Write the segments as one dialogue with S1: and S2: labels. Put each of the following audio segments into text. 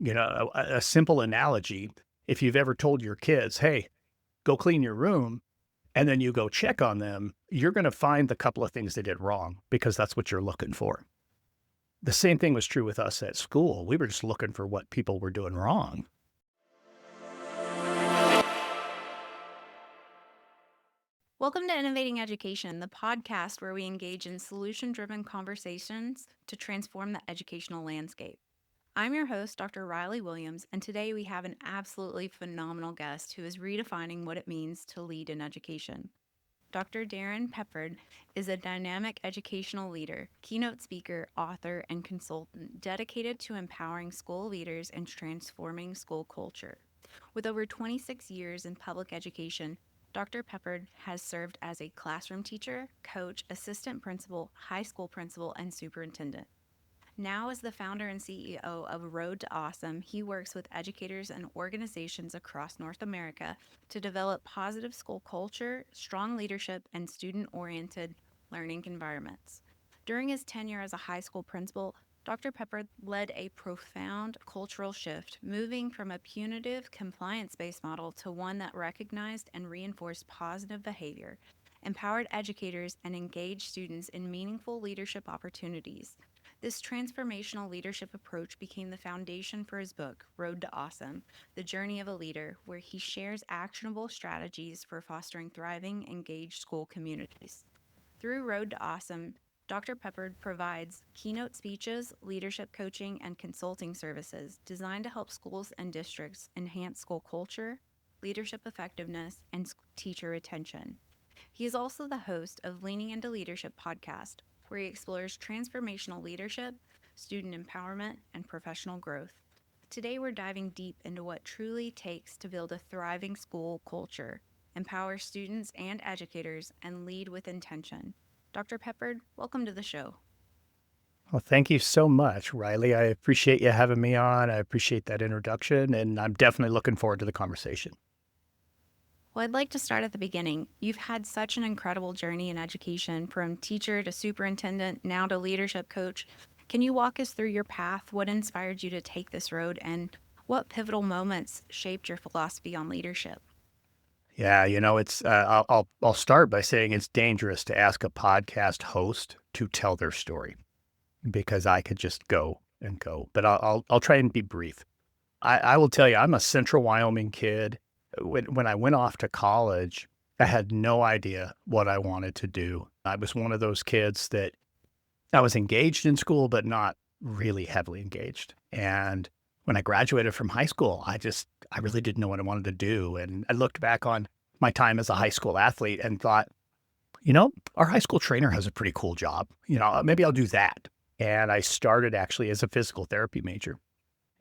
S1: A simple analogy, if you've ever told your kids, hey, go clean your room, and then you go check on them, you're going to find the couple of things they did wrong because that's what you're looking for. The same thing was true with us at school. We were just looking for what people were doing wrong.
S2: Welcome to Innovating Education, the podcast where we engage in solution-driven conversations to transform the educational landscape. I'm your host, Dr. Riley Williams, and today we have an absolutely phenomenal guest who is redefining what it means to lead in education. Dr. Darrin Peppard is a dynamic educational leader, keynote speaker, author, and consultant dedicated to empowering school leaders and transforming school culture. With over 26 years in public education, Dr. Peppard has served as a classroom teacher, coach, assistant principal, high school principal, and superintendent. Now, as the founder and CEO of Road to Awesome, he works with educators and organizations across North America to develop positive school culture, strong leadership, and student-oriented learning environments. During his tenure as a high school principal, Dr. Peppard led a profound cultural shift, moving from a punitive, compliance-based model to one that recognized and reinforced positive behavior, empowered educators, and engaged students in meaningful leadership opportunities. This transformational leadership approach became the foundation for his book, Road to Awesome, The Journey of a Leader, where he shares actionable strategies for fostering thriving, engaged school communities. Through Road to Awesome, Dr. Peppard provides keynote speeches, leadership coaching, and consulting services designed to help schools and districts enhance school culture, leadership effectiveness, and teacher retention. He is also the host of Leaning into Leadership podcast, where he explores transformational leadership, student empowerment, and professional growth. Today, we're diving deep into what truly takes to build a thriving school culture, empower students and educators, and lead with intention. Dr. Peppard, welcome to the show.
S1: Well, thank you so much, Riley. I appreciate you having me on. I appreciate that introduction, and I'm definitely looking forward to the conversation.
S2: Well, I'd like to start at the beginning. You've had such an incredible journey in education, from teacher to superintendent, now to leadership coach. Can you walk us through your path? What inspired you to take this road, and what pivotal moments shaped your philosophy on leadership?
S1: Yeah, it's I'll start by saying it's dangerous to ask a podcast host to tell their story because I could just go and go, but I'll try and be brief. I will tell you, I'm a Central Wyoming kid. When I went off to college, I had no idea what I wanted to do. I was one of those kids that I was engaged in school, but not really heavily engaged. And when I graduated from high school, I really didn't know what I wanted to do. And I looked back on my time as a high school athlete and thought, our high school trainer has a pretty cool job. Maybe I'll do that. And I started actually as a physical therapy major.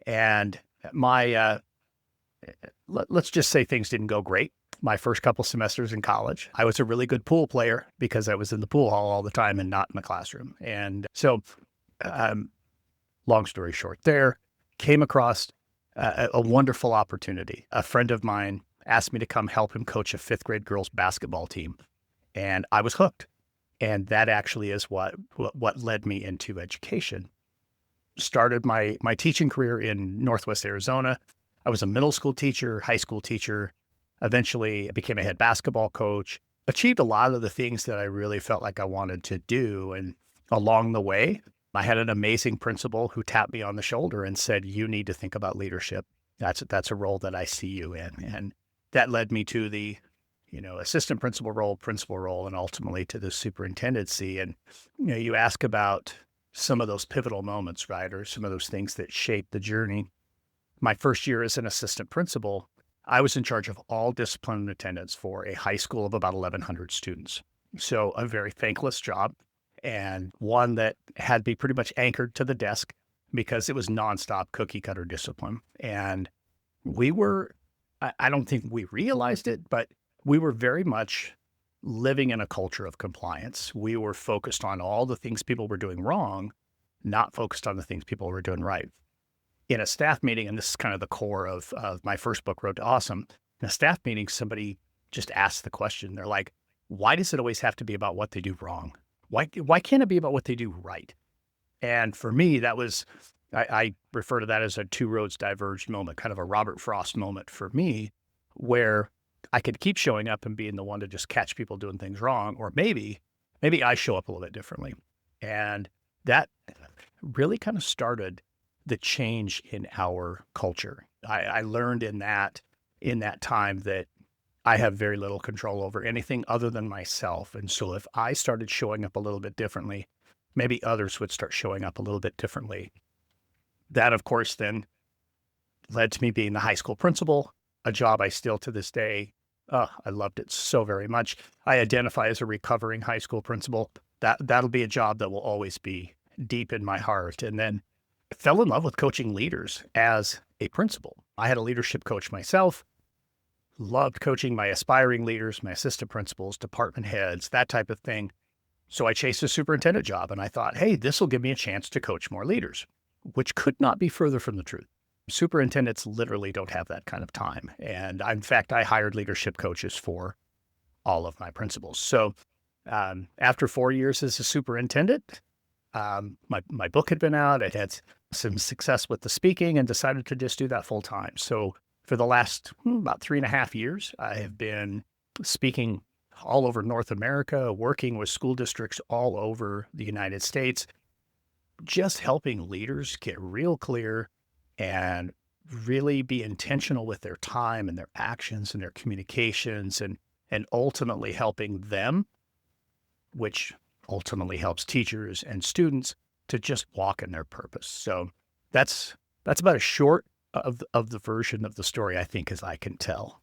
S1: And my, let's just say things didn't go great. My first couple semesters in college, I was a really good pool player because I was in the pool hall all the time and not in the classroom. And so, long story short, there came across a wonderful opportunity. A friend of mine asked me to come help him coach a fifth grade girls basketball team, and I was hooked. And that actually is what led me into education. Started my teaching career in Northwest Arizona. I was a middle school teacher, high school teacher, eventually became a head basketball coach, achieved a lot of the things that I really felt like I wanted to do. And along the way, I had an amazing principal who tapped me on the shoulder and said, you need to think about leadership. That's a role that I see you in. And that led me to the, assistant principal role, and ultimately to the superintendency. And, you ask about some of those pivotal moments, right? Or some of those things that shaped the journey. My first year as an assistant principal, I was in charge of all discipline and attendance for a high school of about 1,100 students. So a very thankless job, and one that had to be pretty much anchored to the desk because it was nonstop cookie cutter discipline. And we were, I don't think we realized it, but we were very much living in a culture of compliance. We were focused on all the things people were doing wrong, not focused on the things people were doing right. In a staff meeting, and this is kind of the core of my first book, Road to Awesome, in a staff meeting, somebody just asked the question. They're like, why does it always have to be about what they do wrong? Why can't it be about what they do right? And for me, that was I refer to that as a two roads diverged moment, kind of a Robert Frost moment for me, where I could keep showing up and being the one to just catch people doing things wrong, or maybe I show up a little bit differently. And that really kind of started the change in our culture. I learned in that time that I have very little control over anything other than myself. And so if I started showing up a little bit differently, maybe others would start showing up a little bit differently. That, of course, then led to me being the high school principal, a job I still to this day, I loved it so very much. I identify as a recovering high school principal. That'll be a job that will always be deep in my heart. And then I fell in love with coaching leaders as a principal. I had a leadership coach myself, loved coaching my aspiring leaders, my assistant principals, department heads, that type of thing. So I chased a superintendent job and I thought, hey, this will give me a chance to coach more leaders, which could not be further from the truth. Superintendents literally don't have that kind of time. And in fact, I hired leadership coaches for all of my principals. So after 4 years as a superintendent, my book had been out. I'd had some success with the speaking and decided to just do that full time. So for the last about 3.5 years, I have been speaking all over North America, working with school districts all over the United States, just helping leaders get real clear and really be intentional with their time and their actions and their communications and ultimately helping them, which ultimately helps teachers and students to just walk in their purpose. So that's about as short of the version of the story, I think, as I can tell.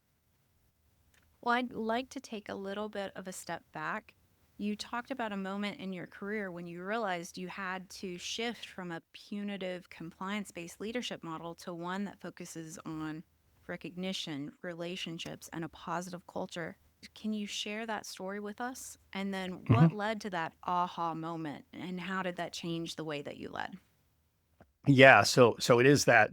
S2: Well, I'd like to take a little bit of a step back. You talked about a moment in your career when you realized you had to shift from a punitive, compliance based leadership model to one that focuses on recognition, relationships, and a positive culture. Can you share that story with us? And then
S1: Mhm.
S2: what led to that aha moment and how did that change the way that you led?
S1: Yeah, so it is that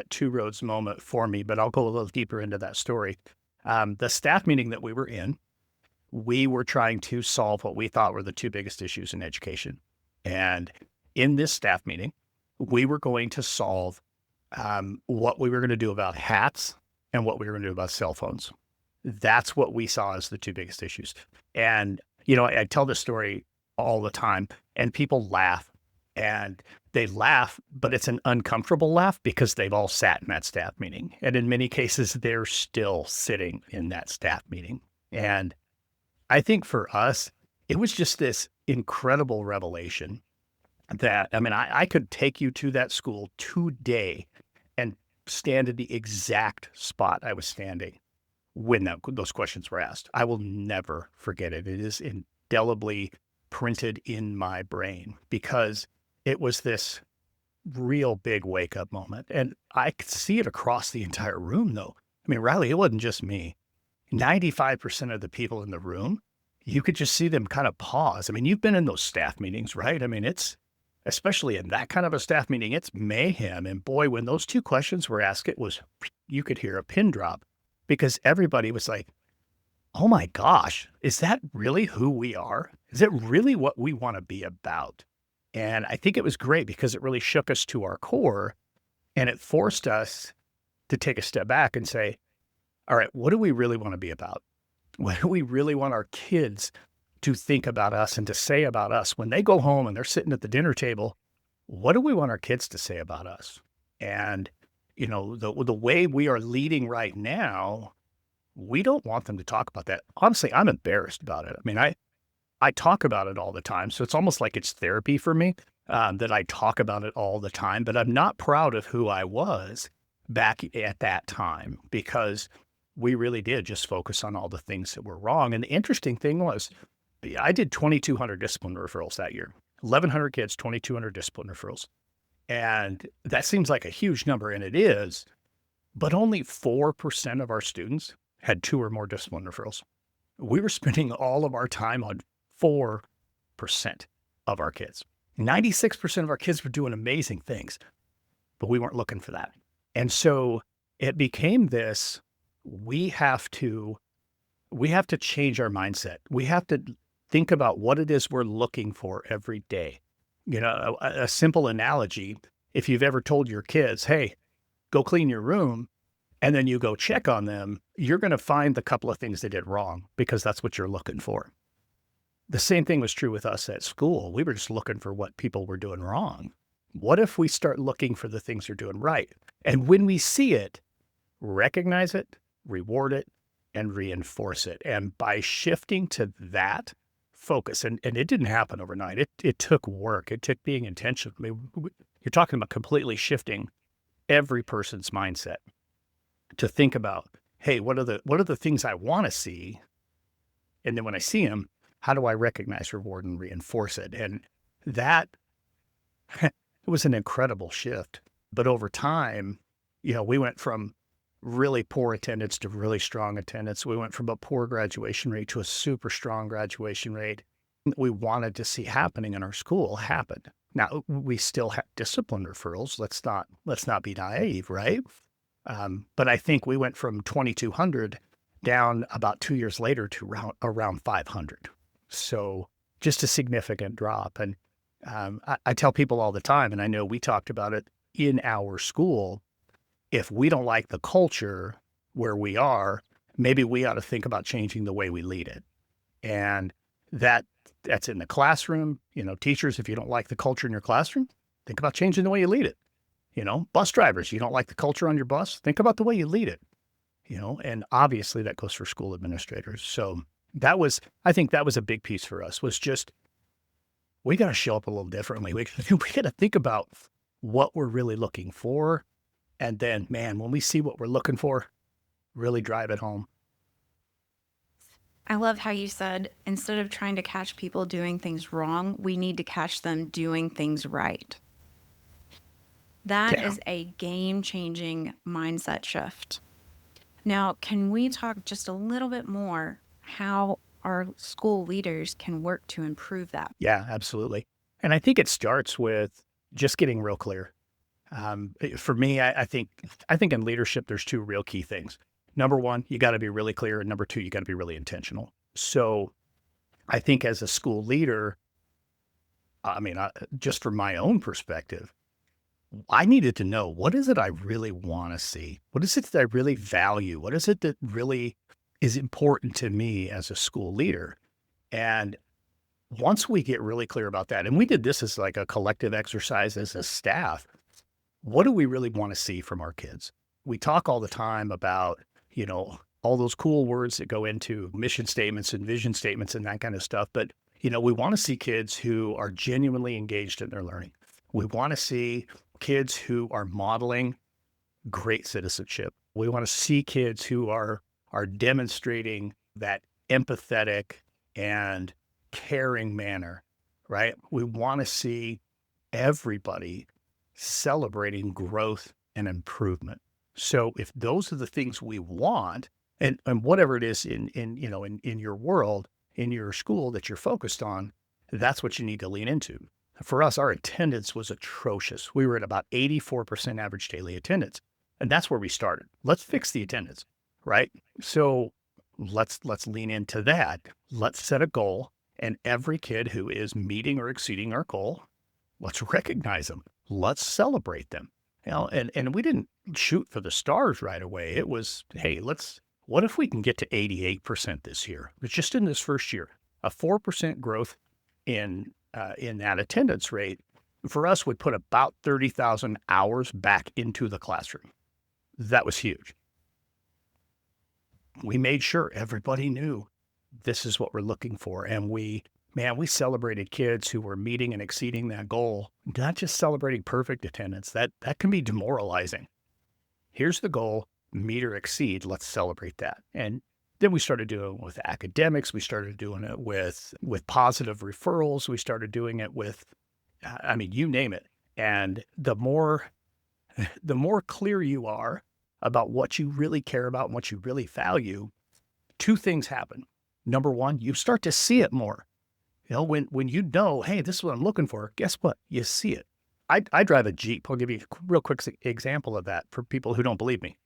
S1: two roads moment for me, but I'll go a little deeper into that story. The staff meeting that we were in, we were trying to solve what we thought were the two biggest issues in education. And in this staff meeting, we were going to solve what we were going to do about hats and what we were going to do about cell phones. That's what we saw as the two biggest issues. And, I tell this story all the time, and people laugh. And they laugh, but it's an uncomfortable laugh because they've all sat in that staff meeting. And in many cases, they're still sitting in that staff meeting. And I think for us, it was just this incredible revelation that, I mean, I could take you to that school today and stand in the exact spot I was standing when those questions were asked. I will never forget it. It is indelibly printed in my brain because it was this real big wake up moment. And I could see it across the entire room, though. I mean, Riley, it wasn't just me. 95% of the people in the room, you could just see them kind of pause. I mean, you've been in those staff meetings, right? I mean, especially in that kind of a staff meeting, it's mayhem. And boy, when those two questions were asked, you could hear a pin drop because everybody was like, oh my gosh, is that really who we are? Is it really what we want to be about? And I think it was great because it really shook us to our core and it forced us to take a step back and say, all right, what do we really want to be about? What do we really want our kids to think about us and to say about us when they go home and they're sitting at the dinner table? What do we want our kids to say about us? And, the way we are leading right now, we don't want them to talk about that. Honestly, I'm embarrassed about it. I mean, I talk about it all the time. So it's almost like it's therapy for me that I talk about it all the time, but I'm not proud of who I was back at that time because we really did just focus on all the things that were wrong. And the interesting thing was I did 2,200 discipline referrals that year, 1,100 kids, 2,200 discipline referrals. And that seems like a huge number, and it is, but only 4% of our students had 2 or more discipline referrals. We were spending all of our time on 4% of our kids. 96% of our kids were doing amazing things, but we weren't looking for that. And so it became this, we have to change our mindset. We have to think about what it is we're looking for every day. A simple analogy if you've ever told your kids, hey, go clean your room, and then you go check on them, you're going to find the couple of things they did wrong because that's what you're looking for. The same thing was true with us at school. We were just looking for what people were doing wrong. What if we start looking for the things they're doing right? And when we see it, recognize it, reward it, and reinforce it. And by shifting to that focus, and it didn't happen overnight. It took work. It took being intentional. I mean, you're talking about completely shifting every person's mindset to think about, hey, what are the things I want to see? And then when I see them, how do I recognize, reward, and reinforce it? And that it was an incredible shift. But over time, we went from really poor attendance to really strong attendance. We went from a poor graduation rate to a super strong graduation rate. We wanted to see happening in our school happened. Now we still have discipline referrals. Let's not be naive, right? But I think we went from 2,200 down about 2 years later to around 500. So just a significant drop. And I tell people all the time, and I know we talked about it in our school, if we don't like the culture where we are, maybe we ought to think about changing the way we lead it. And that's in the classroom. Teachers, if you don't like the culture in your classroom, think about changing the way you lead it. Bus drivers, you don't like the culture on your bus, think about the way you lead it. And obviously that goes for school administrators. So I think that was a big piece for us, was just, we got to show up a little differently. We got to think about what we're really looking for. And then, man, when we see what we're looking for, really drive it home.
S2: I love how you said, instead of trying to catch people doing things wrong, we need to catch them doing things right. That is a game-changing mindset shift. Now, can we talk just a little bit more how our school leaders can work to improve that?
S1: Yeah, absolutely. And I think it starts with just getting real clear. For me, I think in leadership, there's two real key things. Number one, you got to be really clear. And number two, you got to be really intentional. So I think as a school leader, just from my own perspective, I needed to know, what is it I really want to see? What is it that I really value? What is it that really is important to me as a school leader? And once we get really clear about that, and we did this as like a collective exercise as a staff, what do we really want to see from our kids? We talk all the time about, all those cool words that go into mission statements and vision statements and that kind of stuff. But, we want to see kids who are genuinely engaged in their learning. We want to see kids who are modeling great citizenship. We want to see kids who are demonstrating that empathetic and caring manner, right? We want to see everybody celebrating growth and improvement. So if those are the things we want, and whatever it is in your world, in your school that you're focused on, that's what you need to lean into. For us, our attendance was atrocious. We were at about 84% average daily attendance. And that's where we started. Let's fix the attendance, right? So let's lean into that. Let's set a goal. And every kid who is meeting or exceeding our goal, let's recognize them. Let's celebrate them. And we didn't shoot for the stars right away. It was, hey, what if we can get to 88% this year? It's just in this first year, a 4% growth in that attendance rate for us would put about 30,000 hours back into the classroom. That was huge. We made sure everybody knew this is what we're looking for. And we celebrated kids who were meeting and exceeding that goal, not just celebrating perfect attendance. That can be demoralizing. Here's the goal, meet or exceed. Let's celebrate that. And then we started doing it with academics. We started doing it with positive referrals. We started doing it with, you name it. And the more clear you are about what you really care about and what you really value, two things happen. Number one, you start to see it more. When you know, hey, this is what I'm looking for, guess what? You see it. I drive a Jeep. I'll give you a real quick example of that for people who don't believe me.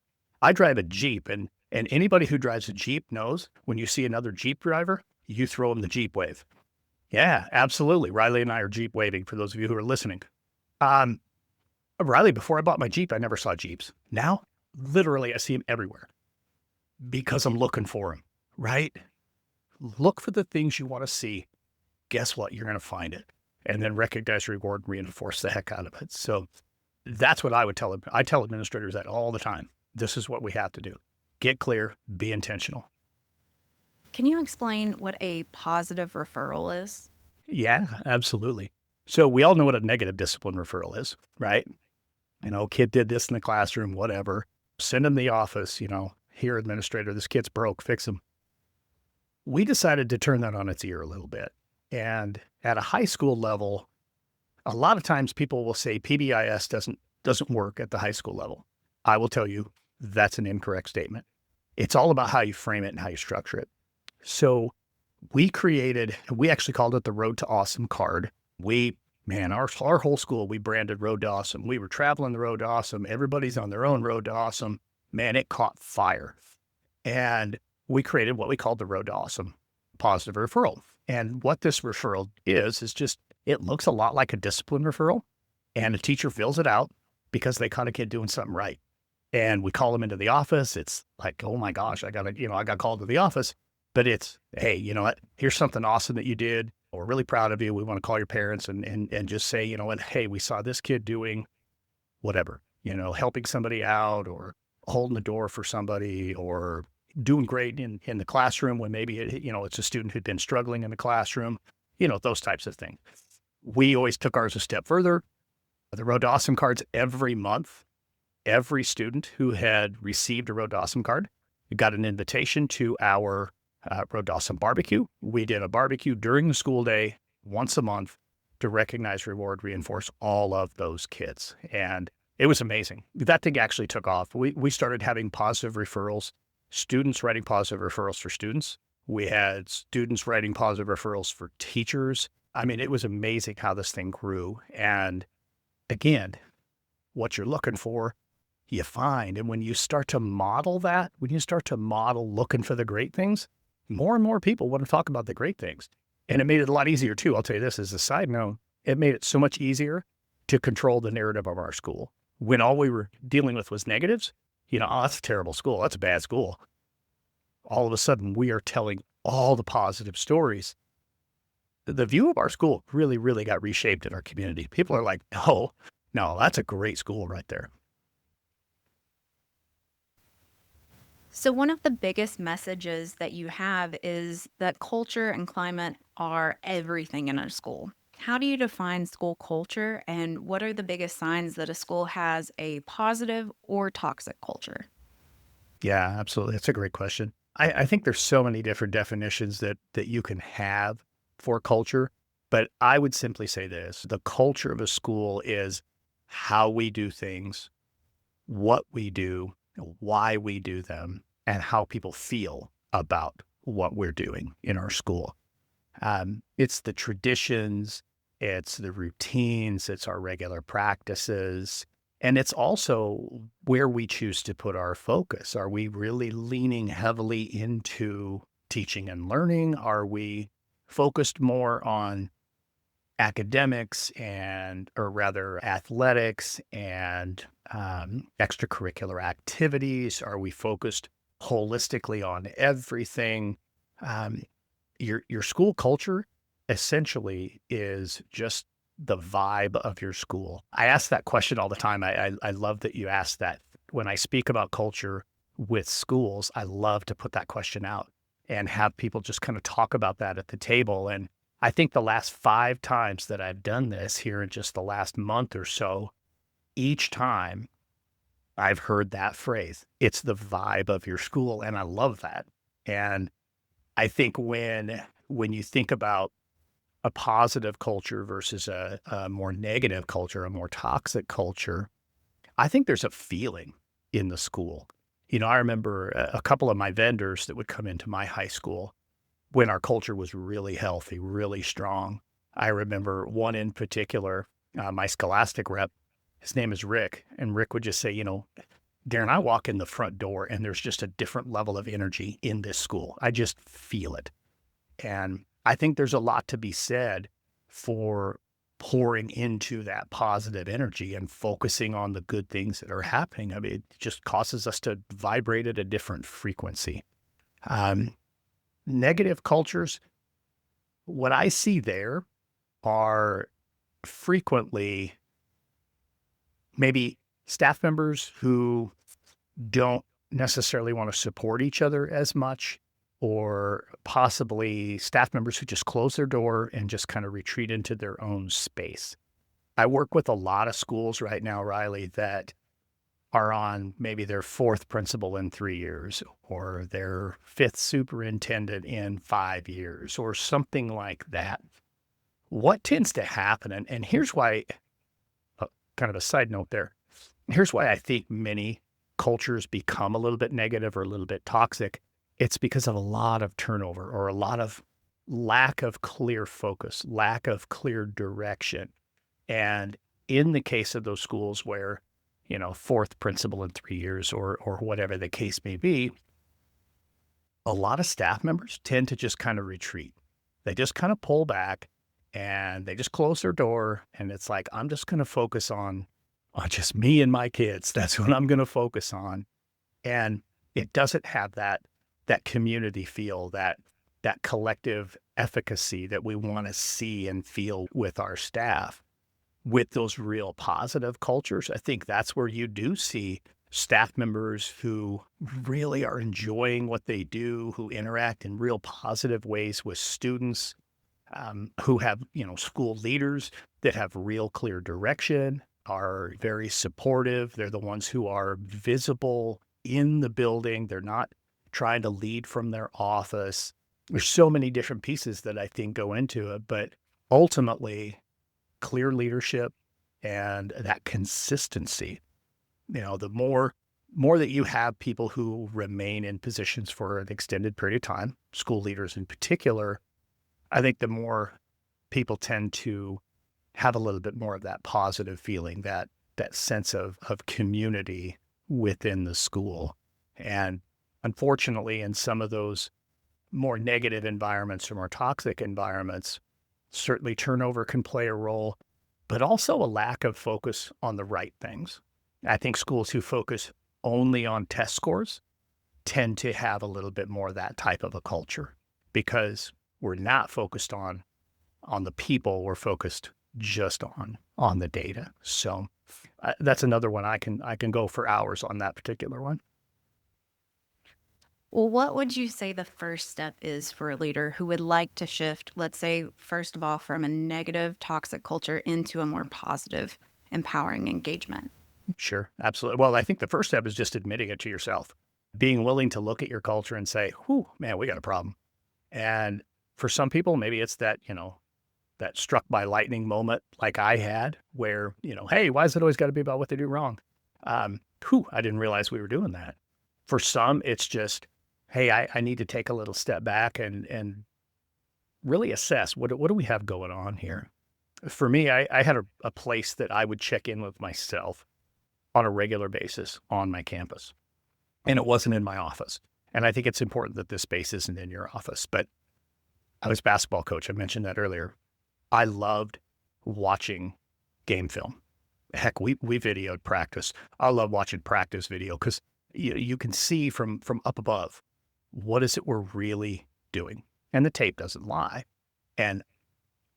S1: I drive a Jeep, and anybody who drives a Jeep knows when you see another Jeep driver, you throw them the Jeep wave. Yeah, absolutely. Riley and I are Jeep waving for those of you who are listening. Riley, before I bought my Jeep, I never saw Jeeps. Now, literally, I see them everywhere because I'm looking for them, right? Look for the things you want to see. Guess what? You're going to find it. And then recognize, reward, and reinforce the heck out of it. So that's what I would tell them. I tell administrators that all the time. This is what we have to do. Get clear, be intentional.
S2: Can you explain what a positive referral is?
S1: Yeah, absolutely. So we all know what a negative discipline referral is, right? Kid did this in the classroom, whatever. Send him to the office, here, administrator, this kid's broke, fix him. We decided to turn that on its ear a little bit. And at a high school level, a lot of times people will say PBIS doesn't work at the high school level. I will tell you that's an incorrect statement. It's all about how you frame it and how you structure it. So we actually called it the Road to Awesome card. Our whole school, we branded Road to Awesome. We were traveling the Road to Awesome. Everybody's on their own Road to Awesome. Man, it caught fire. And we created what we called the Road to Awesome positive referral. And what this referral is just, it looks a lot like a discipline referral. And a teacher fills it out because they caught a kid doing something right. And we call them into the office. It's like, oh my gosh, I got called to the office. But it's, hey, you know what? Here's something awesome that you did. We're really proud of you. We want to call your parents and just say, you know what? Hey, we saw this kid doing whatever, helping somebody out or holding the door for somebody or doing great in the classroom when maybe, it's a student who'd been struggling in the classroom, those types of things. We always took ours a step further. The Road to Awesome cards every month, every student who had received a Road to Awesome card got an invitation to our Road to Awesome barbecue. We did a barbecue during the school day once a month to recognize, reward, reinforce all of those kids. And it was amazing. That thing actually took off. We started having positive referrals, students writing positive referrals for students. We had students writing positive referrals for teachers. I mean, it was amazing how this thing grew. And again, what you're looking for, you find. And when you start to model that, when you start to model looking for the great things, more and more people want to talk about the great things. And it made it a lot easier too. I'll tell you this as a side note, it made it so much easier to control the narrative of our school. When all we were dealing with was negatives, oh, that's a terrible school. That's a bad school. All of a sudden, we are telling all the positive stories. The view of our school really, really got reshaped in our community. People are like, oh, no, that's a great school right there.
S2: So one of the biggest messages that you have is that culture and climate are everything in a school. How do you define school culture, and what are the biggest signs that a school has a positive or toxic culture?
S1: Yeah, absolutely. That's a great question. I think there's so many different definitions that you can have for culture, but I would simply say this. The culture of a school is how we do things, what we do, why we do them, and how people feel about what we're doing in our school. It's the traditions, it's the routines, it's our regular practices, and it's also where we choose to put our focus. Are we really leaning heavily into teaching and learning? Are we focused more on academics or rather athletics and extracurricular activities? Are we focused holistically on everything? Your school culture essentially is just the vibe of your school. I ask that question all the time. I love that you ask that. When I speak about culture with schools, I love to put that question out and have people just kind of talk about that at the table. And I think the last 5 times that I've done this here in just the last month or so, each time I've heard that phrase. It's the vibe of your school, and I love that. And I think when you think about a positive culture versus a more negative culture, a more toxic culture, I think there's a feeling in the school. I remember a couple of my vendors that would come into my high school when our culture was really healthy, really strong. I remember one in particular, my Scholastic rep, his name is Rick, and Rick would just say, Darrin, I walk in the front door and there's just a different level of energy in this school. I just feel it. And I think there's a lot to be said for pouring into that positive energy and focusing on the good things that are happening. I mean, it just causes us to vibrate at a different frequency. Negative cultures, what I see there are frequently maybe staff members who don't necessarily want to support each other as much, or possibly staff members who just close their door and just kind of retreat into their own space. I work with a lot of schools right now, Riley, that are on maybe their fourth principal in 3 years, or their fifth superintendent in 5 years, or something like that. What tends to happen, and here's why, kind of a side note there, here's why I think many cultures become a little bit negative or a little bit toxic. It's because of a lot of turnover or a lot of lack of clear focus, lack of clear direction. And in the case of those schools where, fourth principal in 3 years or whatever the case may be, a lot of staff members tend to just kind of retreat. They just kind of pull back and they just close their door. And it's like, I'm just going to focus on just me and my kids. That's what I'm going to focus on. And it doesn't have that community feel, that collective efficacy that we want to see and feel with our staff. With those real positive cultures, I think that's where you do see staff members who really are enjoying what they do, who interact in real positive ways with students, who have, school leaders that have real clear direction, are very supportive. They're the ones who are visible in the building. They're not trying to lead from their office. There's so many different pieces that I think go into it, but ultimately, clear leadership and that consistency. The more that you have people who remain in positions for an extended period of time, school leaders in particular, I think the more people tend to have a little bit more of that positive feeling, that sense of community within the school. And unfortunately, in some of those more negative environments or more toxic environments, certainly turnover can play a role, but also a lack of focus on the right things. I think schools who focus only on test scores tend to have a little bit more of that type of a culture, because we're not focused on the people, we're focused just on the data. So that's another one I can go for hours on that particular one.
S2: Well, what would you say the first step is for a leader who would like to shift, let's say, first of all, from a negative, toxic culture into a more positive, empowering engagement?
S1: Sure, absolutely. Well, I think the first step is just admitting it to yourself, being willing to look at your culture and say, whew, man, we got a problem. And for some people, maybe it's that, that struck by lightning moment like I had where, hey, why is it always got to be about what they do wrong? I didn't realize we were doing that. For some, it's just, hey, I need to take a little step back and really assess what do we have going on here. For me, I had a place that I would check in with myself on a regular basis on my campus, and it wasn't in my office. And I think it's important that this space isn't in your office, but I was a basketball coach. I mentioned that earlier. I loved watching game film. Heck, we videoed practice. I love watching practice video because you can see from up above, what is it we're really doing? And the tape doesn't lie. And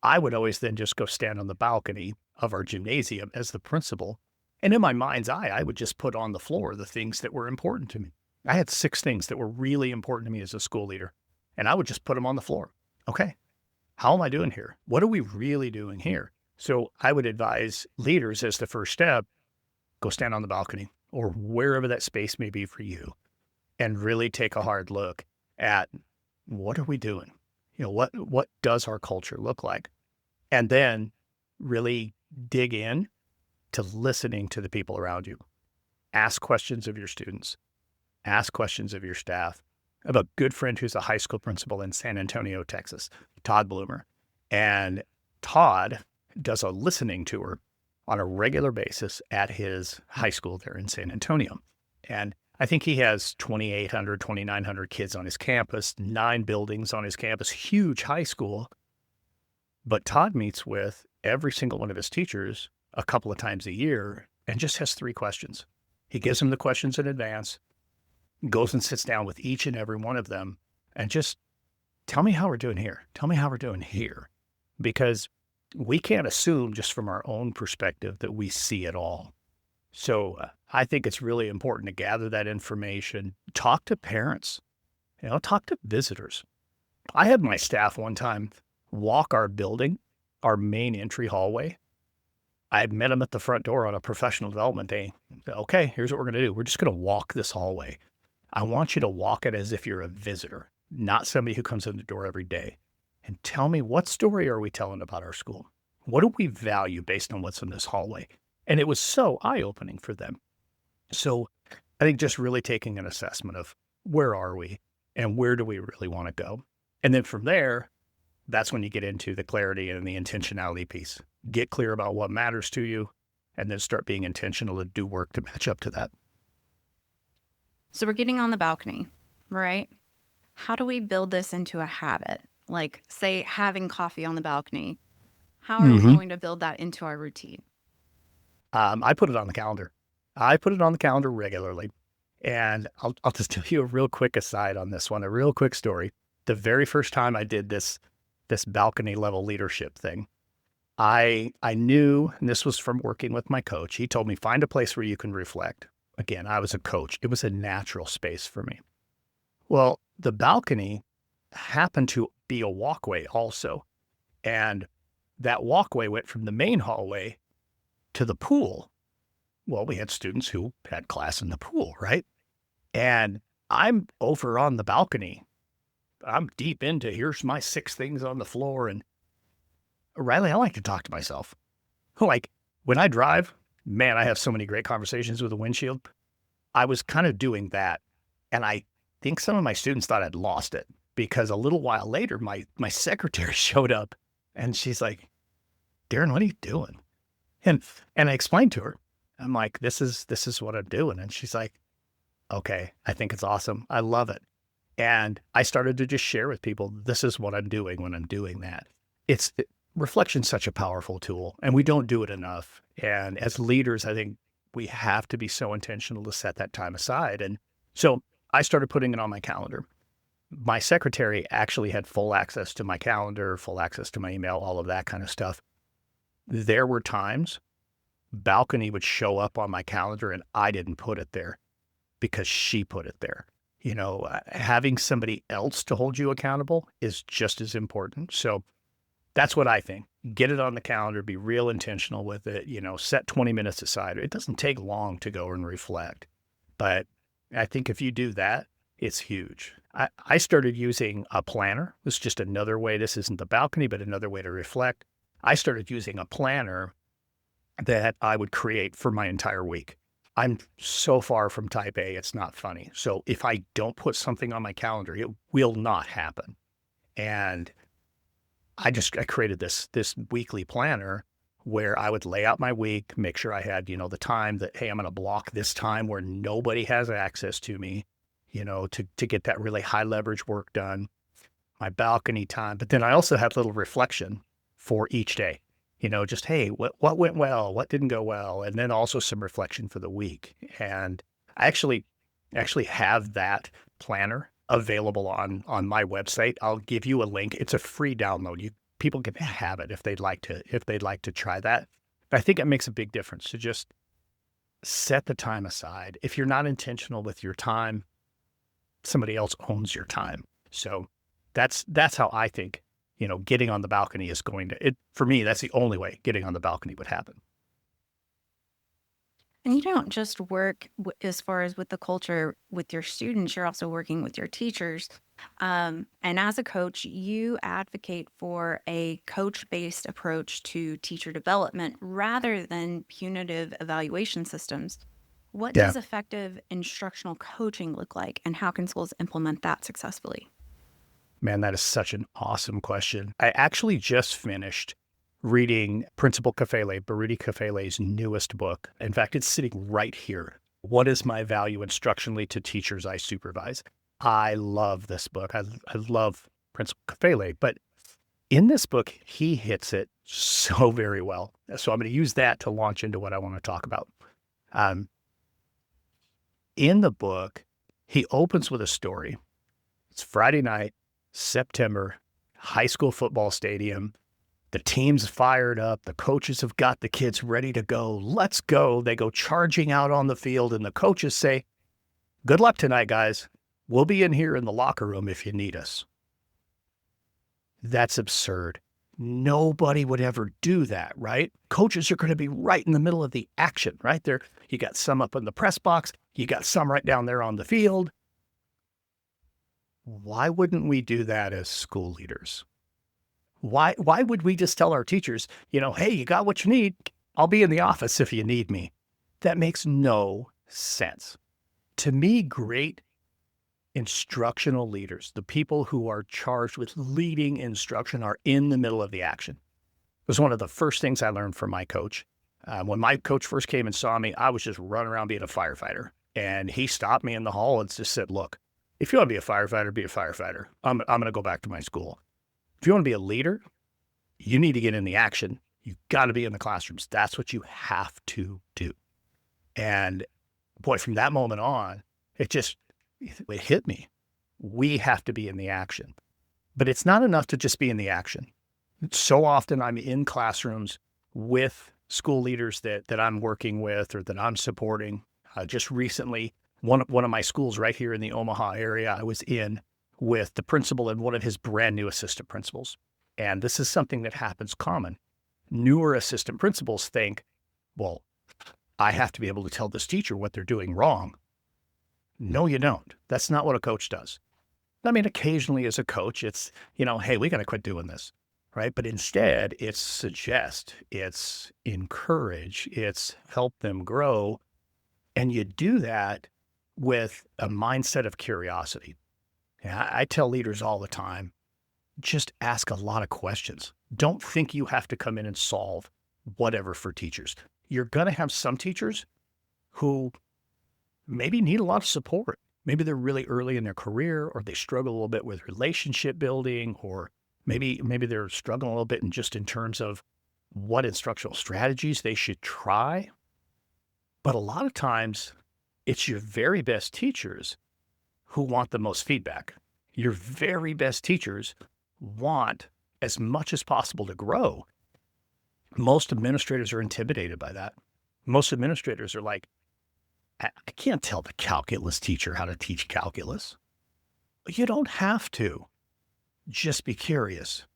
S1: I would always then just go stand on the balcony of our gymnasium as the principal. And in my mind's eye, I would just put on the floor the things that were important to me. I had 6 things that were really important to me as a school leader, and I would just put them on the floor. Okay, how am I doing here? What are we really doing here? So I would advise leaders as the first step, go stand on the balcony or wherever that space may be for you, and really take a hard look at what are we doing? What does our culture look like? And then really dig in to listening to the people around you. Ask questions of your students. Ask questions of your staff. I have a good friend who's a high school principal in San Antonio, Texas, Todd Bloomer. And Todd does a listening tour on a regular basis at his high school there in San Antonio. And I think he has 2,800, 2,900 kids on his campus, 9 buildings on his campus, huge high school. But Todd meets with every single one of his teachers a couple of times a year and just has 3 questions. He gives them the questions in advance, goes and sits down with each and every one of them and just tell me how we're doing here. Tell me how we're doing here. Because we can't assume just from our own perspective that we see it all. So I think it's really important to gather that information, talk to parents, talk to visitors. I had my staff one time walk our building, our main entry hallway. I met them at the front door on a professional development day. Okay, here's what we're going to do. We're just going to walk this hallway. I want you to walk it as if you're a visitor, not somebody who comes in the door every day. And tell me, what story are we telling about our school? What do we value based on what's in this hallway? And it was so eye-opening for them. So I think just really taking an assessment of where are we and where do we really want to go? And then from there, that's when you get into the clarity and the intentionality piece. Get clear about what matters to you and then start being intentional to do work to match up to that.
S2: So we're getting on the balcony, right? How do we build this into a habit? Like, say, having coffee on the balcony. How are we going to build that into our routine?
S1: I put it on the calendar. I put it on the calendar regularly. And I'll just tell you a real quick aside on this one, a real quick story. The very first time I did this balcony level leadership thing, I knew, and this was from working with my coach, he told me, find a place where you can reflect. Again, I was a coach. It was a natural space for me. Well, the balcony happened to be a walkway also. And that walkway went from the main hallway to the pool. Well, we had students who had class in the pool, right? And I'm over on the balcony. I'm deep into, here's my 6 things on the floor. And Riley, I like to talk to myself. Like when I drive, man, I have so many great conversations with the windshield. I was kind of doing that. And I think some of my students thought I'd lost it because a little while later, my secretary showed up and she's like, Darrin, what are you doing? And I explained to her, I'm like, this is what I'm doing. And she's like, okay, I think it's awesome. I love it. And I started to just share with people, this is what I'm doing when I'm doing that. Reflection's such a powerful tool and we don't do it enough. And as leaders, I think we have to be so intentional to set that time aside. And so I started putting it on my calendar. My secretary actually had full access to my calendar, full access to my email, all of that kind of stuff. There were times balcony would show up on my calendar and I didn't put it there because she put it there. Having somebody else to hold you accountable is just as important. So that's what I think. Get it on the calendar, be real intentional with it, set 20 minutes aside. It doesn't take long to go and reflect. But I think if you do that, it's huge. I started using a planner. This is just another way. This isn't the balcony, but another way to reflect. I started using a planner that I would create for my entire week. I'm so far from type A, it's not funny. So if I don't put something on my calendar, it will not happen. And I created this weekly planner where I would lay out my week, make sure I had, the time that, hey, I'm going to block this time where nobody has access to me, to get that really high leverage work done, my balcony time. But then I also had little reflection for each day, just, hey, what went well, what didn't go well, and then also some reflection for the week. And I actually have that planner available on my website. I'll give you a link. It's a free download. People can have it if they'd like to try that. I think it makes a big difference to just set the time aside. If you're not intentional with your time, somebody else owns your time. So that's how I think, getting on the balcony is for me, that's the only way getting on the balcony would happen.
S2: And you don't just work as far as with the culture with your students, you're also working with your teachers. And as a coach, you advocate for a coach-based approach to teacher development rather than punitive evaluation systems. What does effective instructional coaching look like, and how can schools implement that successfully?
S1: Man, that is such an awesome question. I actually just finished reading Principal Kafele, Baruti Kafele's newest book. In fact, it's sitting right here. What is my value instructionally to teachers I supervise? I love this book. I love Principal Kafele, but In this book, he hits it so very well. So I'm going to use that to launch into what I want to talk about. Um, in the book, he opens with a story. It's Friday night, September, high school football stadium. The team's fired up. The coaches have got the kids ready to go. Let's go. They go charging out on the field, and the coaches say, "Good luck tonight, guys. We'll be in here in the locker room if you need us." That's absurd. Nobody would ever do that, right? Coaches are going to be right in the middle of the action, right there. You got some up in the press box. You got some right down there on the field. Why wouldn't we do that as school leaders? Why would we just tell our teachers, hey, you got what you need. I'll be in the office if you need me. That makes no sense. To me, great instructional leaders, the people who are charged with leading instruction, are in the middle of the action. It was one of the first things I learned from my coach. When my coach first came and saw me, I was just running around being a firefighter. And he stopped me in the hall and just said, "Look, if you want to be a firefighter, be a firefighter. I'm going to go back to my school. If you want to be a leader, you need to get in the action. You got to be in the classrooms. That's what you have to do." And boy, from that moment on, it hit me. We have to be in the action. But it's not enough to just be in the action. So often I'm in classrooms with school leaders that I'm working with or that I'm supporting. Just recently, one of my schools right here in the Omaha area, I was in with the principal and one of his brand new assistant principals. And this is something that happens common. Newer assistant principals think, well, I have to be able to tell this teacher what they're doing wrong. No, you don't. That's not what a coach does. I mean, occasionally as a coach, it's, hey, we got to quit doing this, right? But instead, it's suggest, it's encourage, it's help them grow. And you do that with a mindset of curiosity. Yeah, I tell leaders all the time, just ask a lot of questions. Don't think you have to come in and solve whatever for teachers. You're going to have some teachers who maybe need a lot of support. Maybe they're really early in their career, or they struggle a little bit with relationship building, or maybe they're struggling a little bit in terms of what instructional strategies they should try. But a lot of times, it's your very best teachers who want the most feedback. Your very best teachers want as much as possible to grow. Most administrators are intimidated by that. Most administrators are like, I can't tell the calculus teacher how to teach calculus. But you don't have to. Just be curious.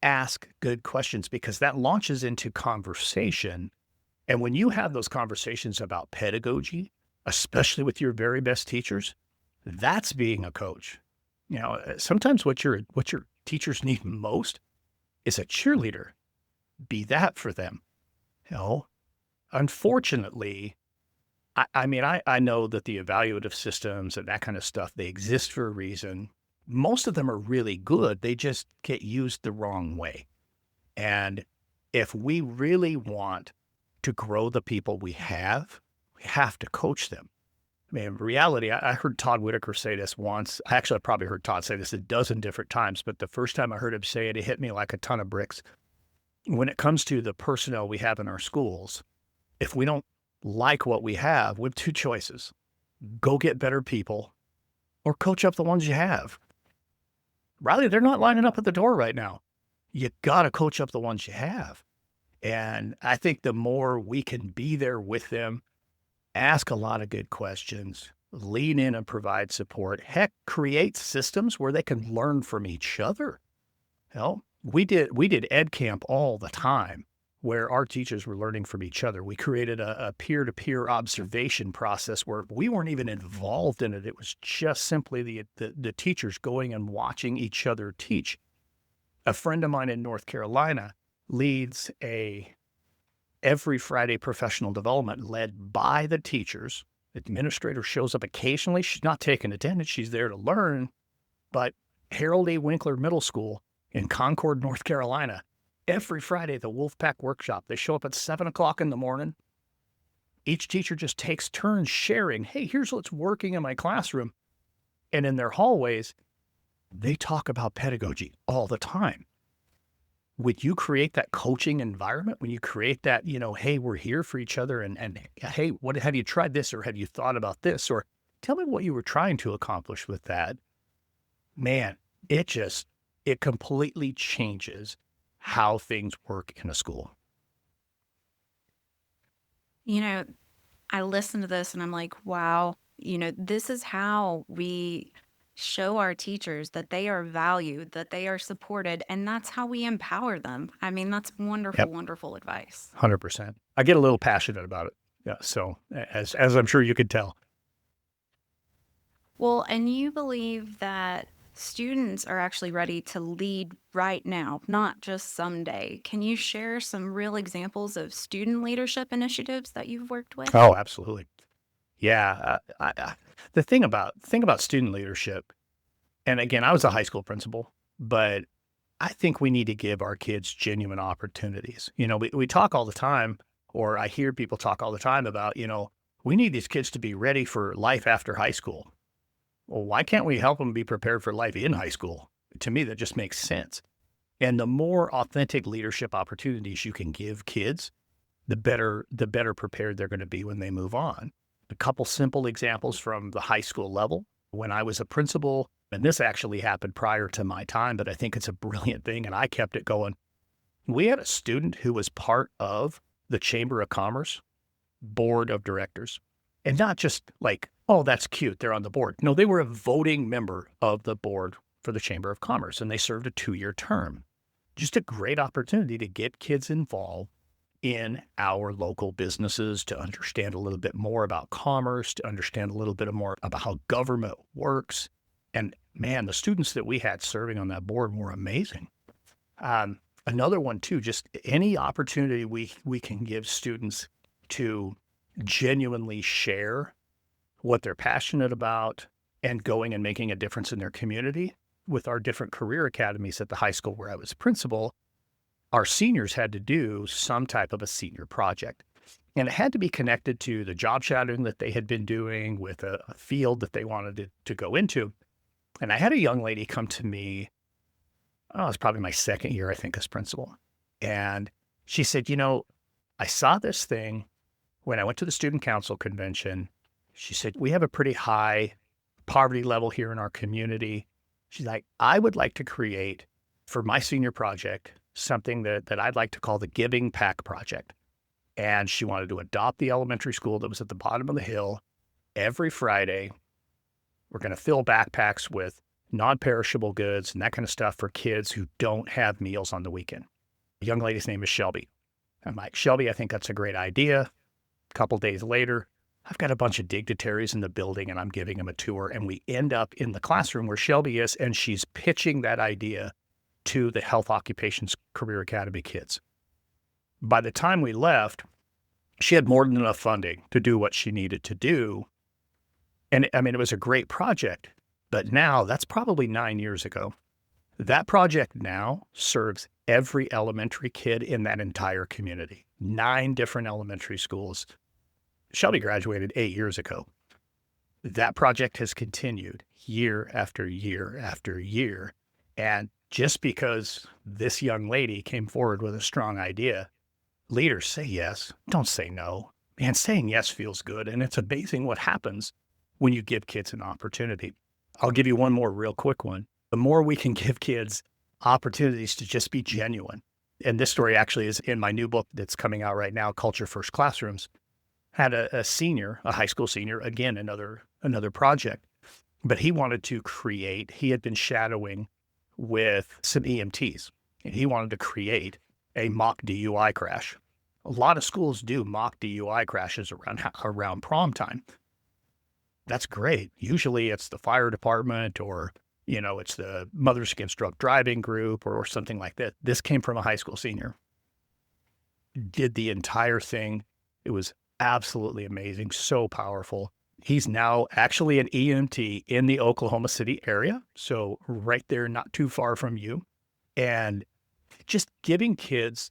S1: Ask good questions, because that launches into conversation. And when you have those conversations about pedagogy, especially with your very best teachers, that's being a coach. Sometimes what your teachers need most is a cheerleader. Be that for them. Unfortunately, I know that the evaluative systems and that kind of stuff, they exist for a reason. Most of them are really good. They just get used the wrong way. And if we really want to grow the people we have to coach them. I mean, in reality, I heard Todd Whitaker say this once. Actually, I probably heard Todd say this a dozen different times, but the first time I heard him say it, it hit me like a ton of bricks. When it comes to the personnel we have in our schools, if we don't like what we have two choices: go get better people or coach up the ones you have. Riley, they're not lining up at the door right now. You got to coach up the ones you have. And I think the more we can be there with them, ask a lot of good questions, lean in and provide support, heck, create systems where they can learn from each other. We did Ed Camp all the time, where our teachers were learning from each other. We created a peer-to-peer observation process where we weren't even involved in it. It was just simply the teachers going and watching each other teach. A friend of mine in North Carolina leads every Friday professional development led by the teachers. The administrator shows up occasionally. She's not taking attendance. She's there to learn. But Harold A. Winkler Middle School in Concord, North Carolina, every Friday, the Wolfpack workshop, they show up at 7 o'clock in the morning. Each teacher just takes turns sharing, hey, here's what's working in my classroom. And in their hallways, they talk about pedagogy all the time. when you create that coaching environment, when you create that, hey, we're here for each other and hey, what have you tried this or have you thought about this? Or tell me what you were trying to accomplish with that. Man, it completely changes how things work in a school.
S2: You know, I listen to this and I'm like, wow, this is how we show our teachers that they are valued, that they are supported, and that's how we empower them. I mean, that's
S1: Yep,
S2: wonderful, wonderful advice.
S1: 100%. I get a little passionate about it. Yeah, so as I'm sure you could tell.
S2: Well, and you believe that students are actually ready to lead right now, not just someday. Can you share some real examples of student leadership initiatives that you've worked with?
S1: Oh, absolutely. Yeah, the thing about student leadership, and again, I was a high school principal, but I think we need to give our kids genuine opportunities. We talk all the time, or I hear people talk all the time about, we need these kids to be ready for life after high school. Well, why can't we help them be prepared for life in high school? To me, that just makes sense. And the more authentic leadership opportunities you can give kids, the better prepared they're going to be when they move on. A couple simple examples from the high school level. When I was a principal, and this actually happened prior to my time, but I think it's a brilliant thing, and I kept it going. We had a student who was part of the Chamber of Commerce board of directors. And not just like, oh, that's cute, they're on the board. No, they were a voting member of the board for the Chamber of Commerce, and they served a 2-year term. Just a great opportunity to get kids involved in our local businesses, to understand a little bit more about commerce, to understand a little bit more about how government works. And man, the students that we had serving on that board were amazing. Another one too, just any opportunity we can give students to genuinely share what they're passionate about and going and making a difference in their community. With our different career academies at the high school where I was principal, our seniors had to do some type of a senior project. And it had to be connected to the job shadowing that they had been doing with a field that they wanted to go into. And I had a young lady come to me, oh, it was probably my second year, I think, as principal. And she said, I saw this thing when I went to the student council convention. She said, we have a pretty high poverty level here in our community. She's like, I would like to create for my senior project something that I'd like to call the Giving Pack Project. And she wanted to adopt the elementary school that was at the bottom of the hill. Every Friday, we're going to fill backpacks with non-perishable goods and that kind of stuff for kids who don't have meals on the weekend. The young lady's name is Shelby. I'm like, Shelby, I think that's a great idea. A couple days later, I've got a bunch of dignitaries in the building and I'm giving them a tour. And we end up in the classroom where Shelby is, and she's pitching that idea to the Health Occupations Career Academy kids. By the time we left, she had more than enough funding to do what she needed to do. And I mean, it was a great project, but now that's probably 9 years ago. That project now serves every elementary kid in that entire community, 9 different elementary schools. Shelby graduated 8 years ago. That project has continued year after year after year. And just because this young lady came forward with a strong idea, leaders say yes, don't say no. And saying yes feels good. And it's amazing what happens when you give kids an opportunity. I'll give you one more real quick one. The more we can give kids opportunities to just be genuine. And this story actually is in my new book that's coming out right now, Culture First Classrooms. Had a senior, a high school senior, again, another project, but he wanted to create, he had been shadowing with some EMTs, and he wanted to create a mock DUI crash. A lot of schools do mock DUI crashes around prom time. That's great. Usually it's the fire department or, it's the Mothers Against Drunk Driving group or something like that. This came from a high school senior. Did the entire thing. It was absolutely amazing, so powerful. He's now actually an EMT in the Oklahoma City area, so right there, not too far from you. And just giving kids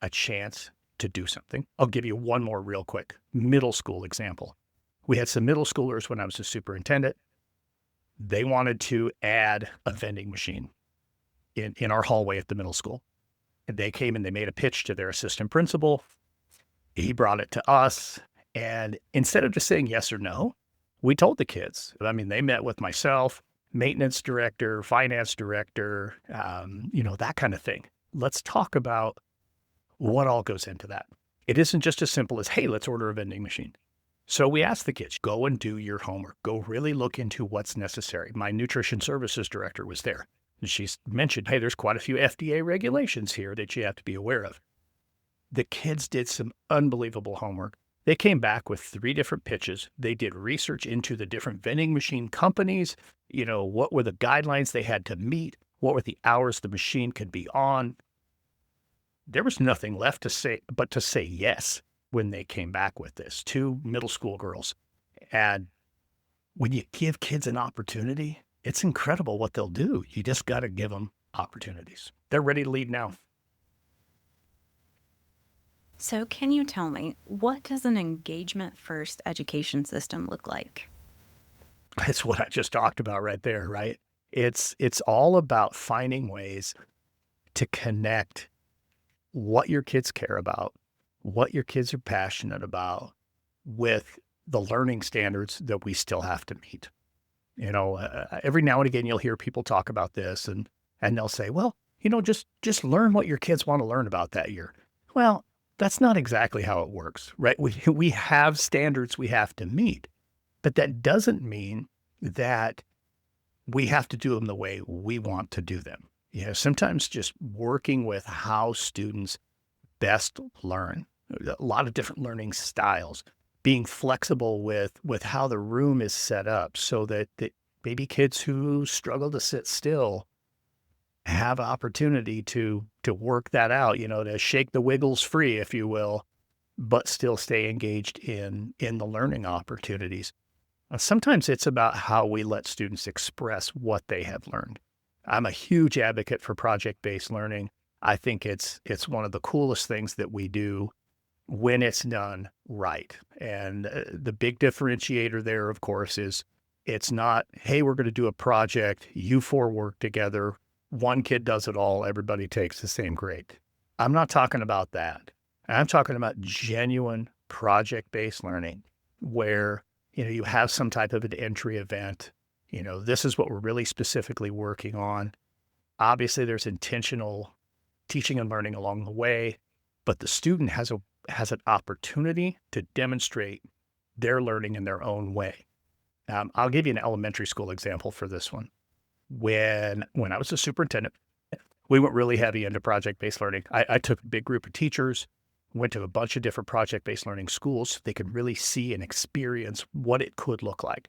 S1: a chance to do something. I'll give you one more real quick middle school example. We had some middle schoolers when I was a superintendent. They wanted to add a vending machine in our hallway at the middle school. They came and they made a pitch to their assistant principal. He brought it to us. And instead of just saying yes or no, we told the kids. I mean, they met with myself, maintenance director, finance director, that kind of thing. Let's talk about what all goes into that. It isn't just as simple as, hey, let's order a vending machine. So we asked the kids, go and do your homework. Go really look into what's necessary. My nutrition services director was there. And she mentioned, hey, there's quite a few FDA regulations here that you have to be aware of. The kids did some unbelievable homework. They came back with 3 different pitches. They did research into the different vending machine companies. What were the guidelines they had to meet? What were the hours the machine could be on? There was nothing left to say but to say yes when they came back with this. 2 middle school girls. And when you give kids an opportunity, it's incredible what they'll do. You just got to give them opportunities. They're ready to lead now.
S2: So can you tell me, what does an engagement-first education system look like?
S1: It's what I just talked about right there, right? It's all about finding ways to connect what your kids care about, what your kids are passionate about, with the learning standards that we still have to meet. Every now and again, you'll hear people talk about this and they'll say, well, just learn what your kids want to learn about that year. Well, that's not exactly how it works, right? We have standards we have to meet, but that doesn't mean that we have to do them the way we want to do them. Sometimes just working with how students best learn, a lot of different learning styles, being flexible with how the room is set up so that maybe kids who struggle to sit still have opportunity to work that out, to shake the wiggles free, if you will, but still stay engaged in the learning opportunities. Sometimes it's about how we let students express what they have learned. I'm a huge advocate for project-based learning. I think it's one of the coolest things that we do when it's done right. And the big differentiator there, of course, is it's not, hey, we're going to do a project, you 4 work together, one kid does it all, everybody takes the same grade. I'm not talking about that. I'm talking about genuine project-based learning where, you have some type of an entry event. This is what we're really specifically working on. Obviously, there's intentional teaching and learning along the way, but the student has an opportunity to demonstrate their learning in their own way. I'll give you an elementary school example for this one. When I was a superintendent, we went really heavy into project-based learning. I took a big group of teachers, went to a bunch of different project-based learning schools so they could really see and experience what it could look like.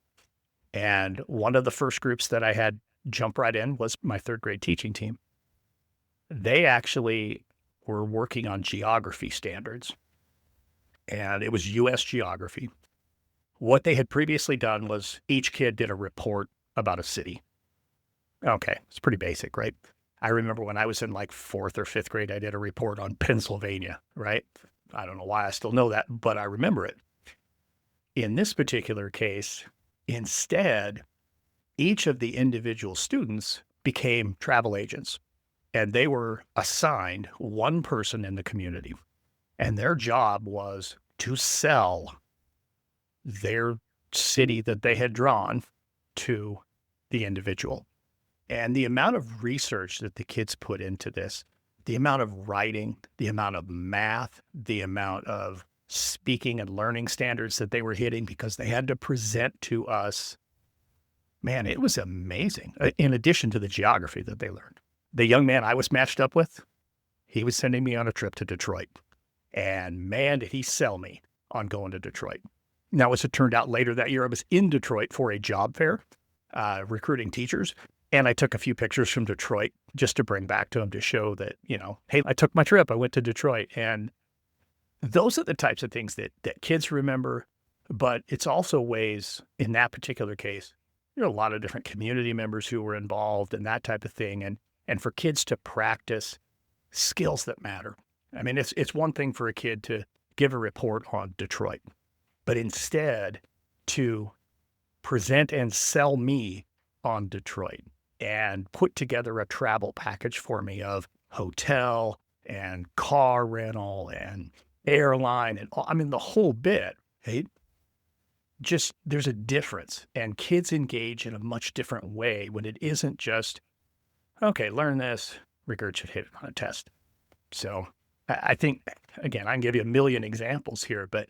S1: And one of the first groups that I had jump right in was my 3rd grade teaching team. They actually were working on geography standards, and it was U.S. geography. What they had previously done was each kid did a report about a city. Okay, it's pretty basic, right? I remember when I was in like 4th or 5th grade, I did a report on Pennsylvania, right? I don't know why I still know that, but I remember it. In this particular case, instead, each of the individual students became travel agents, and they were assigned one person in the community, and their job was to sell their city that they had drawn to the individual. And the amount of research that the kids put into this, the amount of writing, the amount of math, the amount of speaking and learning standards that they were hitting because they had to present to us, man, it was amazing. In addition to the geography that they learned. The young man I was matched up with, he was sending me on a trip to Detroit. And man, did he sell me on going to Detroit. Now, as it turned out later that year, I was in Detroit for a job fair, recruiting teachers. And I took a few pictures from Detroit just to bring back to him to show that, hey, I took my trip. I went to Detroit. And those are the types of things that kids remember. But it's also ways, in that particular case, there are a lot of different community members who were involved and that type of thing. And for kids to practice skills that matter. I mean, it's one thing for a kid to give a report on Detroit, but instead to present and sell me on Detroit and put together a travel package for me of hotel, and car rental and airline and all, I mean, the whole bit, right? Just there's a difference, and kids engage in a much different way when it isn't just, okay, learn this, regurgitate it on a test. So I think, again, I can give you a million examples here, but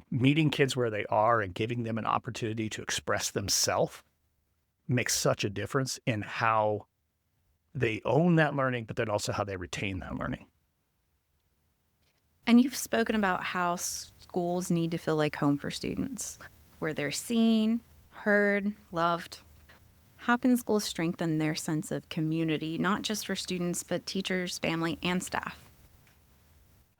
S1: meeting kids where they are and giving them an opportunity to express themselves makes such a difference in how they own that learning, but then also how they retain that learning.
S2: And you've spoken about how schools need to feel like home for students, where they're seen, heard, loved. How can schools strengthen their sense of community, not just for students, but teachers, family, and staff?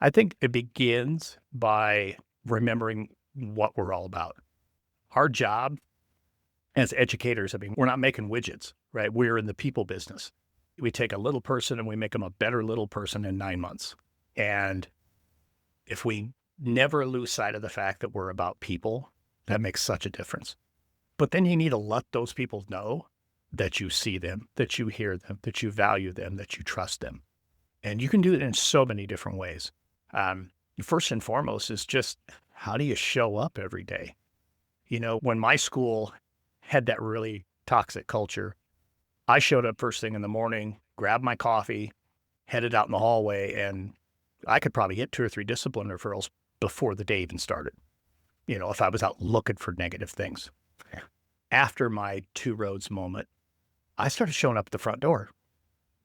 S1: I think it begins by remembering what we're all about. Our job as educators, I mean, we're not making widgets, right? We're in the people business. We take a little person and we make them a better little person in 9 months. And if we never lose sight of the fact that we're about people, that makes such a difference. But then you need to let those people know that you see them, that you hear them, that you value them, that you trust them. And you can do it in so many different ways. First and foremost is just, how do you show up every day? You know, when my school had that really toxic culture, I showed up first thing in the morning, grabbed my coffee, headed out in the hallway, and I could probably get 2 or 3 discipline referrals before the day even started, you know, if I was out looking for negative things. After my 2 roads moment, I started showing up at the front door.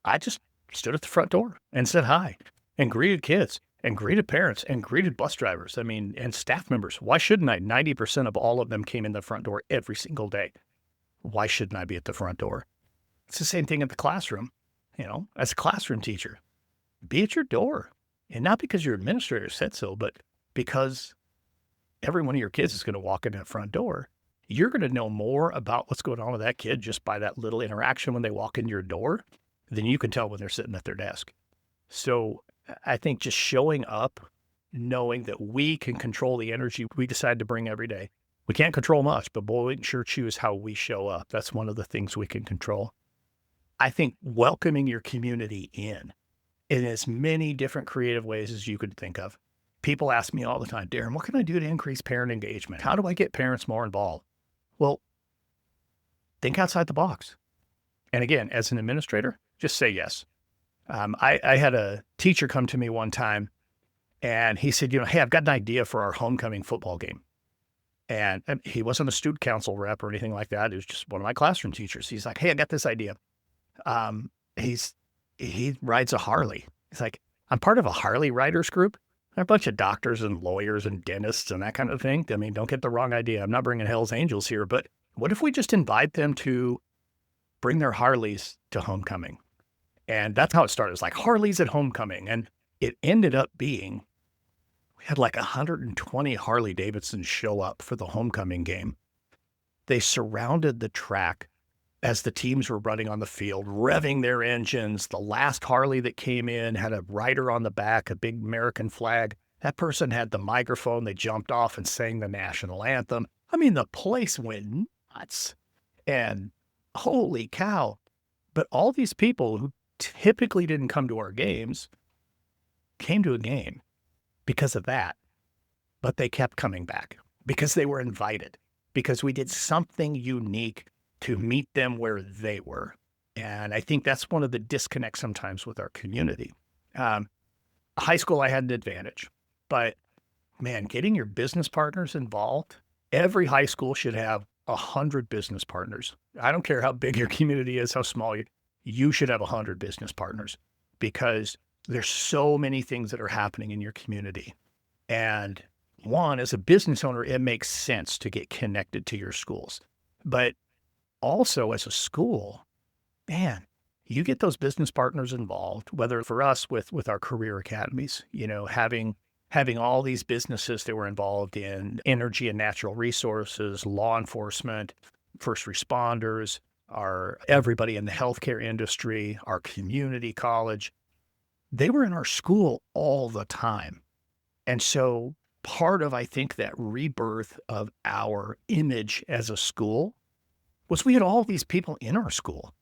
S1: I just stood at the front door and said hi and greeted kids and greeted parents and greeted bus drivers. I mean, and staff members. Why shouldn't I? 90% of all of them came in the front door every single day. Why shouldn't I be at the front door? It's the same thing at the classroom. You know, as a classroom teacher, be at your door. And not because your administrator said so, but because every one of your kids is going to walk in that front door. You're going to know more about what's going on with that kid just by that little interaction when they walk in your door than you can tell when they're sitting at their desk. So I think just showing up, knowing that we can control the energy we decide to bring every day. We can't control much, but boy, we can sure choose how we show up. That's one of the things we can control. I think welcoming your community in as many different creative ways as you could think of. People ask me all the time, Darrin, what can I do to increase parent engagement? How do I get parents more involved? Well, think outside the box. And again, as an administrator, just say yes. I had a teacher come to me one time and he said, hey, I've got an idea for our homecoming football game. And he wasn't a student council rep or anything like that. It was just one of my classroom teachers. He's like, hey, I got this idea. He rides a Harley. He's like, I'm part of a Harley riders group. They're a bunch of doctors and lawyers and dentists and that kind of thing. I mean, don't get the wrong idea. I'm not bringing Hell's Angels here, but what if we just invite them to bring their Harleys to homecoming? And that's how it started. It was like Harleys at homecoming. And it ended up being, we had like 120 Harley Davidsons show up for the homecoming game. They surrounded the track as the teams were running on the field, revving their engines. The last Harley that came in had a rider on the back, a big American flag. That person had the microphone. They jumped off and sang the national anthem. I mean, the place went nuts. And holy cow. But all these people who typically didn't come to our games came to a game because of that. But they kept coming back because they were invited, because we did something unique to meet them where they were. And I think that's one of the disconnects sometimes with our community. High school, I had an advantage, but man, getting your business partners involved, every high school should have 100 business partners. I don't care how big your community is, how small you should have 100 business partners, because there's so many things that are happening in your community. And one, as a business owner, it makes sense to get connected to your schools. But also as a school, man, you get those business partners involved, whether for us with our career academies, having all these businesses that were involved in energy and natural resources, law enforcement, first responders, everybody in the healthcare industry, our community college, they were in our school all the time. And so part of, I think, that rebirth of our image as a school was we had all these people in our school.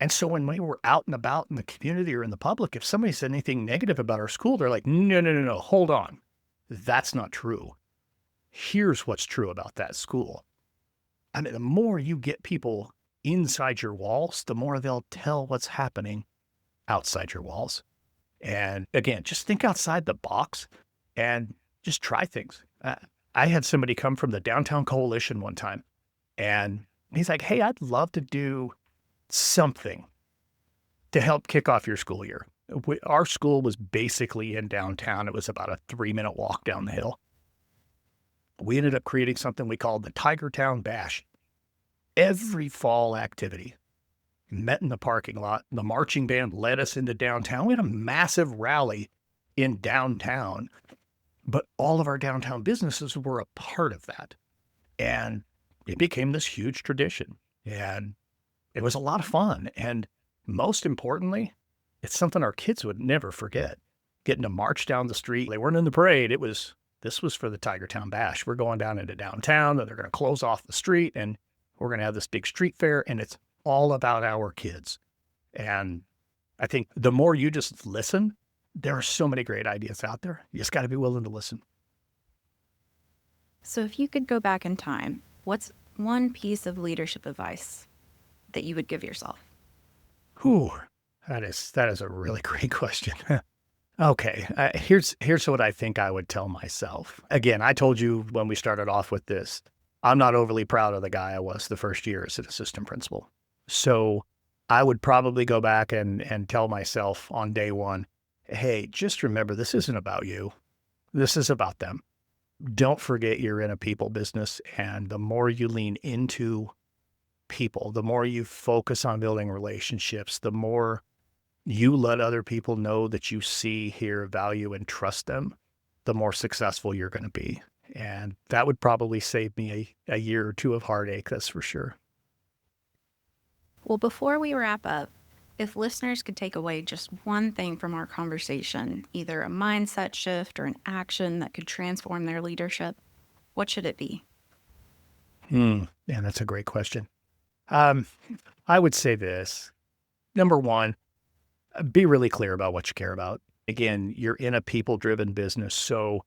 S1: And so when we were out and about in the community or in the public, if somebody said anything negative about our school, they're like, no, no, no, no, hold on. That's not true. Here's what's true about that school. I mean, the more you get people inside your walls, the more they'll tell what's happening outside your walls. And again, just think outside the box and just try things. I had somebody come from the Downtown Coalition one time, and he's like, hey, I'd love to do something to help kick off your school year. Our school was basically in downtown. It was about a 3-minute walk down the hill. We ended up creating something we called the Tiger Town Bash. Every fall activity met in the parking lot. The marching band led us into downtown. We had a massive rally in downtown, but all of our downtown businesses were a part of that. And it became this huge tradition. And it was a lot of fun. And most importantly, it's something our kids would never forget. Getting to march down the street. They weren't in the parade. This was for the Tiger Town Bash. We're going down into downtown, and they're going to close off the street, and we're going to have this big street fair, and it's all about our kids. And I think the more you just listen, there are so many great ideas out there. You just got to be willing to listen.
S2: So if you could go back in time, what's one piece of leadership advice that you would give yourself?
S1: Whew, that is a really great question. Okay, here's what I think I would tell myself. Again, I told you when we started off with this, I'm not overly proud of the guy I was the first year as an assistant principal. So I would probably go back and tell myself on day one, hey, just remember, this isn't about you. This is about them. Don't forget you're in a people business. And the more you lean into people, the more you focus on building relationships, the more you let other people know that you see, hear, value, and trust them, the more successful you're going to be. And that would probably save me a year or two of heartache, that's for sure.
S2: Well, before we wrap up, if listeners could take away just one thing from our conversation, either a mindset shift or an action that could transform their leadership, what should it be?
S1: Yeah, that's a great question. I would say this. Number one, be really clear about what you care about. Again, you're in a people-driven business, so,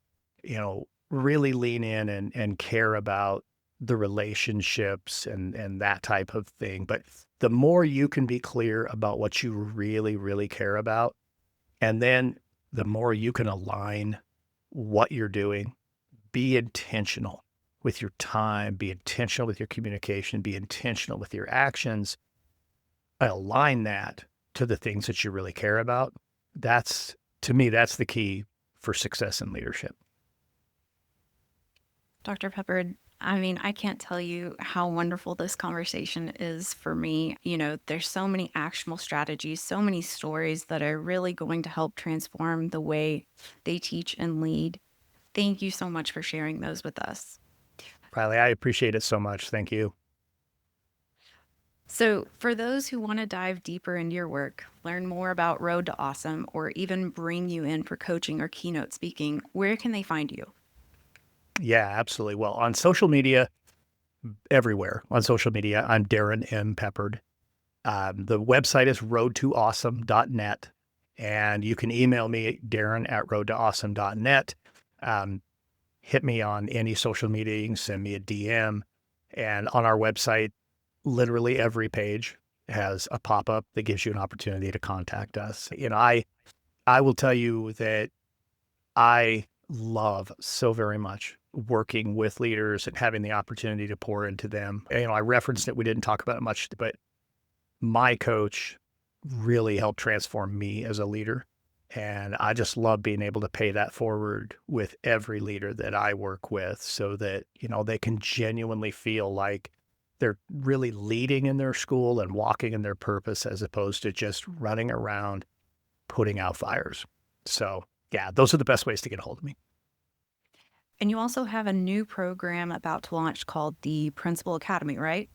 S1: really lean in and care about the relationships and that type of thing. But the more you can be clear about what you really, really care about, and then the more you can align what you're doing, be intentional with your time, be intentional with your communication, be intentional with your actions, align that to the things that you really care about. To me, that's the key for success in leadership.
S2: Dr. Peppard, I can't tell you how wonderful this conversation is for me. There's so many actionable strategies, so many stories that are really going to help transform the way they teach and lead. Thank you so much for sharing those with us.
S1: Riley, I appreciate it so much. Thank you.
S2: So for those who want to dive deeper into your work, learn more about Road to Awesome, or even bring you in for coaching or keynote speaking, where can they find you?
S1: Yeah, absolutely. Well, on social media, everywhere on social media, I'm Darrin M. Peppard. The website is roadtoawesome.net, and you can email me, darrin@roadtoawesome.net. Hit me on any social media. You can send me a DM. And on our website, literally every page has a pop-up that gives you an opportunity to contact us. I will tell you that I love so very much working with leaders and having the opportunity to pour into them. I referenced it, we didn't talk about it much, but my coach really helped transform me as a leader. And I just love being able to pay that forward with every leader that I work with so that, they can genuinely feel like they're really leading in their school and walking in their purpose as opposed to just running around putting out fires. So yeah, those are the best ways to get a hold of me.
S2: And you also have a new program about to launch called the Principal Academy, right?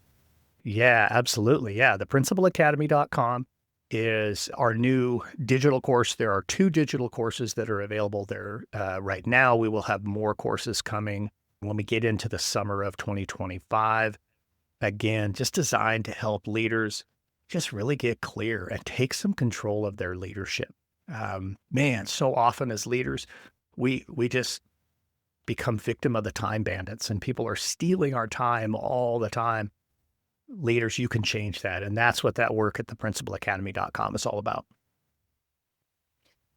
S1: Yeah, absolutely. Yeah, the principalacademy.com is our new digital course. There are 2 digital courses that are available there right now. We will have more courses coming when we get into the summer of 2025. Again, just designed to help leaders just really get clear and take some control of their leadership. Man, so often as leaders, we just become victim of the time bandits and people are stealing our time all the time. Leaders, you can change that. And that's what that work at theprincipalacademy.com is all about.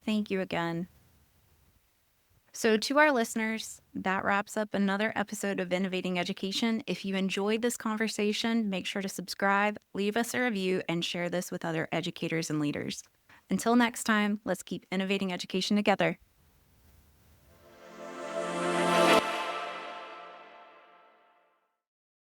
S2: Thank you again. So, to our listeners, that wraps up another episode of Innovating Education. If you enjoyed this conversation, make sure to subscribe, leave us a review, and share this with other educators and leaders. Until next time, let's keep innovating education together.